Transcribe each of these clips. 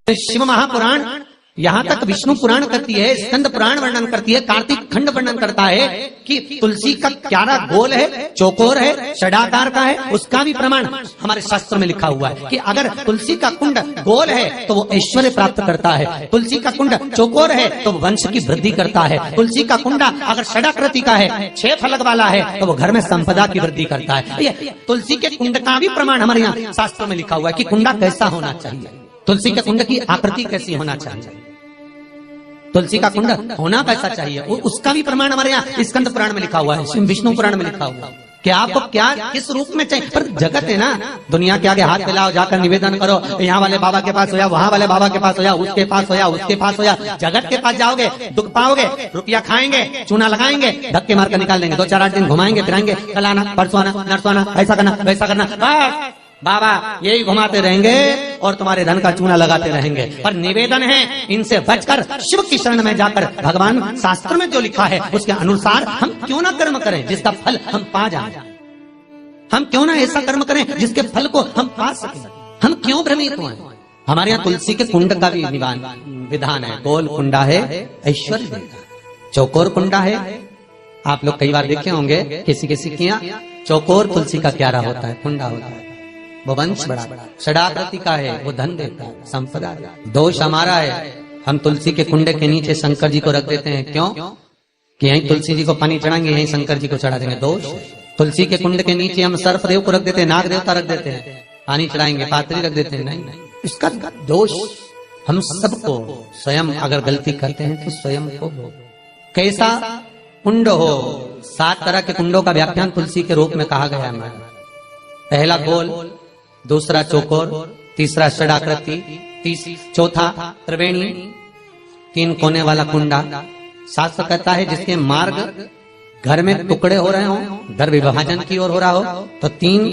शिव महापुराण यहाँ तक विष्णु पुराण करती है, स्कंद पुराण वर्णन करती है, कार्तिक खंड वर्णन करता है कि तुलसी का क्यारा गोल है, चौकोर है, षडाकार का है। उसका भी प्रमाण हमारे शास्त्र में लिखा हुआ है कि अगर तुलसी का कुंड गोल है तो वो ऐश्वर्य प्राप्त करता है, तुलसी का कुंड चौकोर है तो वंश की वृद्धि करता है, तुलसी का कुंडा अगर षडाकृति का है, 6 फलक वाला है तो वो घर में संपदा की वृद्धि करता है। ये तुलसी के कुंड का भी प्रमाण हमारे यहाँ शास्त्र में लिखा हुआ है कि कुंडा कैसा होना चाहिए, तुलसी के कुंड की आकृति कैसी होना चाहिए, तुलसी का कुंड होना कैसा चाहिए, उसका भी प्रमाण हमारे यहाँ स्कंद पुराण में लिखा हुआ है, विष्णु पुराण में लिखा हुआ है कि आपको क्या किस रूप में चाहिए। पर जगत है ना, दुनिया के आगे हाथ फैलाओ, जाकर निवेदन करो, यहाँ वाले बाबा के पास हो या वहाँ वाले बाबा के पास हो या उसके पास हो या उसके पास हो या जगत के पास जाओगे दुख पाओगे, रुपया खाएंगे, चूना लगाएंगे, धक्के मारकर निकाल देंगे, 2-4-8 दिन घुमाएंगे फिराएंगे, कल आना परसों आना नरसों आना, ऐसा करना वैसा करना, बस बाबा यही घुमाते रहेंगे और तुम्हारे धन का चूना लगाते रहेंगे। पर निवेदन है इनसे बचकर शिव की शरण में जाकर भगवान शास्त्र में जो लिखा है उसके अनुसार हम क्यों ना कर्म करें जिसका फल हम पा जाएं, हम क्यों ना ऐसा कर्म करें जिसके फल को हम पा सकें, हम क्यों भ्रमित हुए। हमारे यहाँ तुलसी के कुंड का भी विधान है, गोल कुंडा है ऐश्वर्य देता, चौकोर कुंडा है। आप लोग कई बार देखे होंगे किसी किसी के यहाँ चौकोर तुलसी का क्यारा होता है, कुंडा होता है, वो वंश बड़ा, षडाकृति का है, वो धन देता है, संपदा देता है। दोष हमारा है, हम तुलसी के कुंडे के नीचे शंकर जी को रख देते हैं, क्यों कि यहीं तुलसी जी को पानी चढ़ाएंगे, यहीं शंकर जी को चढ़ा देंगे, दोष है। तुलसी के कुंड के नीचे हम सर्पदेव को रख देते हैं, नाग देवता रख देते हैं, पानी चढ़ाएंगे, पात्री रख देते हैं, नहीं इसका दोष हम सबको स्वयं अगर गलती करते हैं तो स्वयं को। कैसा कुंड हो, 7 तरह के कुंडों का व्याख्यान तुलसी के रूप में कहा गया है। पहला गोल, दूसरा चौकोर, तीसरा षडाकृति, चौथा त्रिवेणी, 3 कोने वाला कुंडा। शास्त्र कहता है जिसके मार्ग घर में टुकड़े हो रहे हो, घर विभाजन की ओर हो रहा हो, तो 3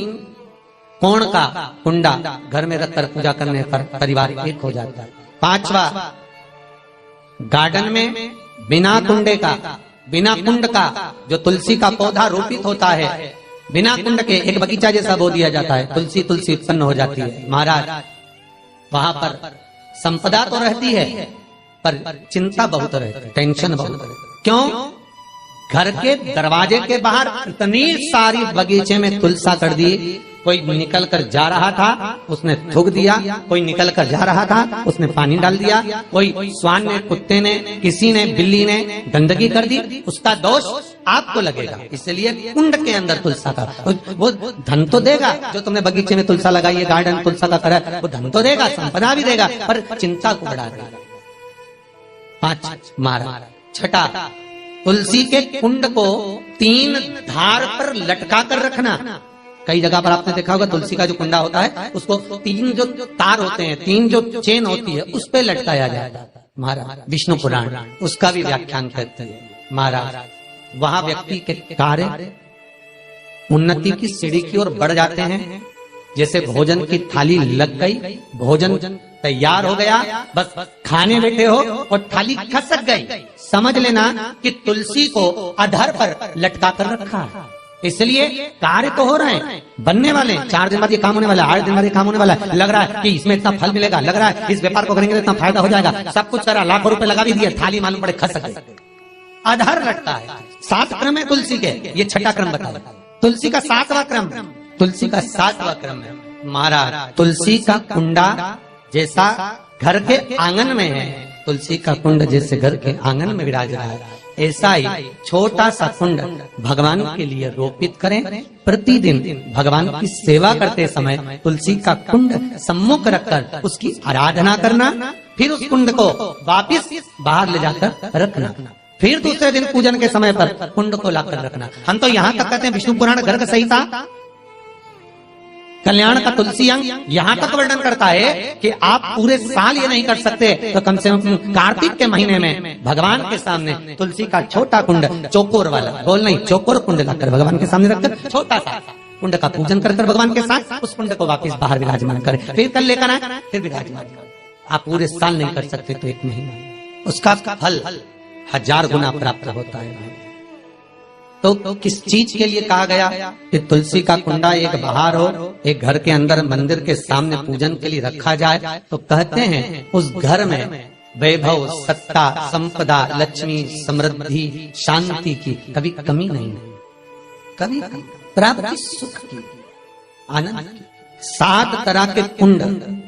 कोण का कुंडा घर में रखकर पूजा करने पर परिवार एक हो जाता है। 5वां, गार्डन में बिना कुंडे का, बिना कुंड का जो तुलसी का पौधा रोपित होता है, बिना कुंड के एक बगीचा जैसा बो दिया जाता है, तुलसी तुलसी उत्पन्न हो जाती है। महाराज वहां पर संपदा तो रहती है पर चिंता बहुत रहती है, टेंशन बहुत रहती है। क्यों? घर के दरवाजे के बाहर इतनी सारी बगीचे में तुलसा कर दी, कोई निकल कर जा रहा था उसने थूक दिया, कोई निकल कर जा रहा था उसने पानी डाल दिया, कोई श्वान ने, कुत्ते ने, किसी ने, बिल्ली ने गंदगी कर दी, उसका दोष आपको लगेगा। इसलिए कुंड के अंदर तुलसा का वो धन तो देगा, जो तुमने बगीचे में तुलसा लगाई है, गार्डन तुलसा का करा, वो धन तो देगा, संपदा भी देगा, पर चिंता को बढ़ा देगा। 5 मारा। छठा, तुलसी के कुंड को 3 धार पर लटका कर रखना। कई जगह पर आपने देखा होगा तुलसी का जो कुंडा होता है उसको 3 जो तार होते हैं, 3 जो चेन होती है उस पे लटकाया जाता है। महाराज विष्णु पुराण उसका भी व्याख्यान करते हैं। महाराज वहां व्यक्ति के कार्य उन्नति की सीढ़ी की ओर बढ़ जाते हैं। जैसे भोजन की थाली लग गई, भोजन तैयार हो गया, बस खाने बैठे हो और थाली खसक गई, समझ लेना कि तुलसी को अधर पर लटका कर रखा है। इसलिए कार्य तो हो रहे हैं, बनने वाले, 4 दिन बाद ये काम होने वाला, 8 दिन बाद ये काम होने वाला, लग रहा है कि इसमें इतना फल मिलेगा, लग रहा है इस व्यापार को करेंगे तो इतना फायदा हो जाएगा, सब कुछ करा, लाखों रुपए लगा भी दिए, थाली मालूम पड़े खसक गई, अधर लटका है। 7 क्रम है तुलसी के, ये 6ठा क्रम बताओ। तुलसी का 7वां क्रम, तुलसी का 7वां क्रम है। महाराज तुलसी का कुंडा जैसा घर के आंगन में है, तुलसी का कुंड जैसे घर के आंगन में विराज रहा है, ऐसा ही छोटा सा कुंड भगवान के लिए रोपित करें। प्रतिदिन भगवान की सेवा करते समय तुलसी का कुंड सम्मुख रखकर उसकी आराधना करना, फिर उस कुंड को वापिस बाहर ले जाकर रखना, फिर दूसरे दिन पूजन के समय पर कुंड को लाकर रखना। हम तो यहाँ तक कहते हैं विष्णु पुराण गर्ग संहिता कल्याण का तुलसी अंग यहाँ तक वर्णन करता है कि आप पूरे साल ये नहीं कर सकते तो कम से कम कार्तिक के महीने में भगवान के सामने तुलसी का छोटा कुंड, चौकोर वाला, गोल नहीं, चौकोर कुंड लाकर भगवान के सामने रखकर छोटा सा कुंड का पूजन कर भगवान के साथ उस कुंड को वापस बाहर विराजमान करें, फिर कल लेकर आए, फिर विराजमान करें। आप पूरे साल नहीं कर सकते तो 1 महीना, उसका फल 1000 गुना प्राप्त होता है। तो किस चीज के लिए कहा गया कि तुलसी का कुंडा एक बाहर हो, एक घर के अंदर मंदिर के सामने पूजन के लिए रखा जाए? तो कहते हैं उस घर में वैभव, सत्ता, संपदा, लक्ष्मी, समृद्धि, शांति की कभी कमी नहीं, कभी प्राप्ति, सुख की, आनंद की। 7 तरह के कुंड,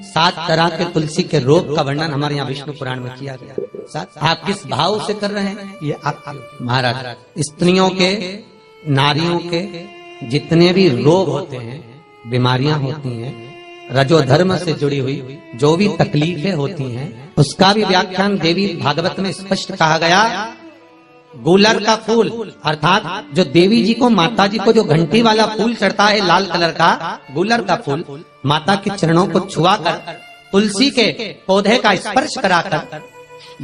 7 तरह के तुलसी के रोग का वर्णन हमारे यहाँ विष्णु पुराण में किया गया। आप किस भाव से कर रहे हैं ये आप महाराज। स्त्रियों के, नारियों के जितने भी रोग होते हैं, बीमारियां होती हैं, रजोधर्म से जुड़ी हुई जो भी तकलीफें होती हैं, उसका भी व्याख्यान देवी भागवत में स्पष्ट कहा गया। गुलर का फूल अर्थात जो देवी जी को, माता जी को जो घंटी वाला फूल चढ़ता है लाल कलर का, गुलर का फूल माता के चरणों को छुआकर, तुलसी के पौधे का स्पर्श कराकर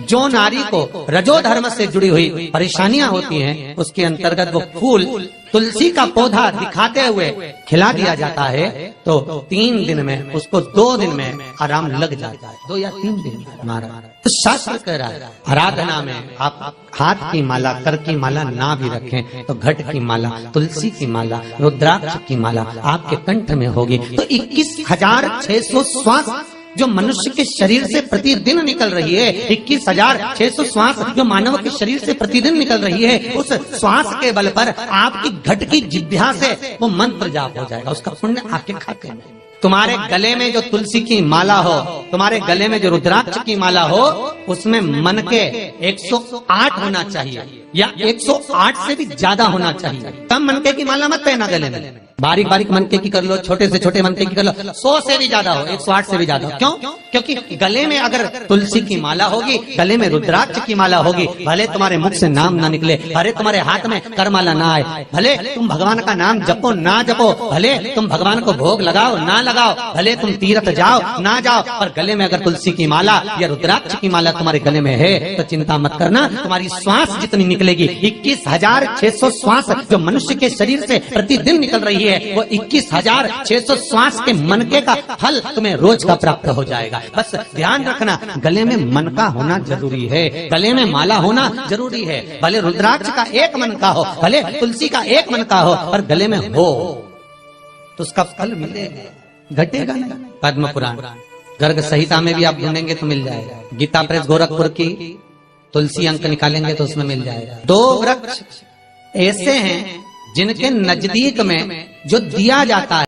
जो नारी को रजोधर्म से जुड़ी हुई परेशानियां होती हैं, उसके अंतर्गत वो फूल तुलसी का पौधा दिखाते हुए खिला दिया जाता है। तो 3 दिन में उसको 2 दिन में आराम लग जाता है, 2 या 3 दिन महाराज। तो शास्त्र कह रहा है आराधना में आप हाथ की माला, कर की माला ना भी रखें तो घट की माला, तुलसी की माला, रुद्राक्ष की माला आपके कंठ में होगी। तो 21,600 श्वास जो मनुष्य के शरीर से प्रतिदिन निकल रही है, 21,600 श्वास जो मानव के शरीर से प्रतिदिन निकल रही है, उस श्वास के बल पर आपकी घट की जिह्वा से वो मंत्र जाप हो जाएगा, उसका पुण्य आपके खाते में। तुम्हारे गले में जो तुलसी की माला हो, तुम्हारे गले में जो रुद्राक्ष की माला हो, उसमें मन के 108 होना चाहिए या 108 से भी ज्यादा होना चाहिए। कम मनके की माला मत पहना गले में, बारीक बारीक मनके की कर लो, छोटे से छोटे मनके की कर लो, 100 से भी ज्यादा हो, 108 से भी ज्यादा हो। क्यों? क्योंकि गले में अगर तुलसी की माला होगी, गले में रुद्राक्ष की माला होगी, भले तुम्हारे मुख से नाम ना निकले, भले तुम्हारे हाथ में करमाला ना आए, भले तुम भगवान का नाम जपो ना जपो, भले तुम भगवान को भोग लगाओ ना लगाओ, भले तुम तीर्थ जाओ ना जाओ, पर गले में अगर तुलसी की माला या रुद्राक्ष की माला तुम्हारे गले में है तो चिंता मत करना, तुम्हारी श्वास जितनी निकलेगी, 21,600 श्वास जो मनुष्य के शरीर से प्रतिदिन निकल रही है, वो 21,600 श्वास के मनके का फल तुम्हें रोज का प्राप्त हो जाएगा। बस ध्यान रखना, गले में मनका होना जरूरी है, गले में माला होना जरूरी है। भले रुद्राक्ष का एक मनका हो, भले तुलसी का एक मनका हो, और गले में हो तो उसका फल मिलेगा, घटेगा नहीं। पद्म पुराण गर्ग संहिता में भी आप ढूंढेंगे तो मिल जाएगा। गीता प्रेस गोरखपुर की तुलसी अंक निकालेंगे तो उसमें मिल जाएगा। 2 वृक्ष ऐसे हैं जिनके नजदीक में जो दिया जाता है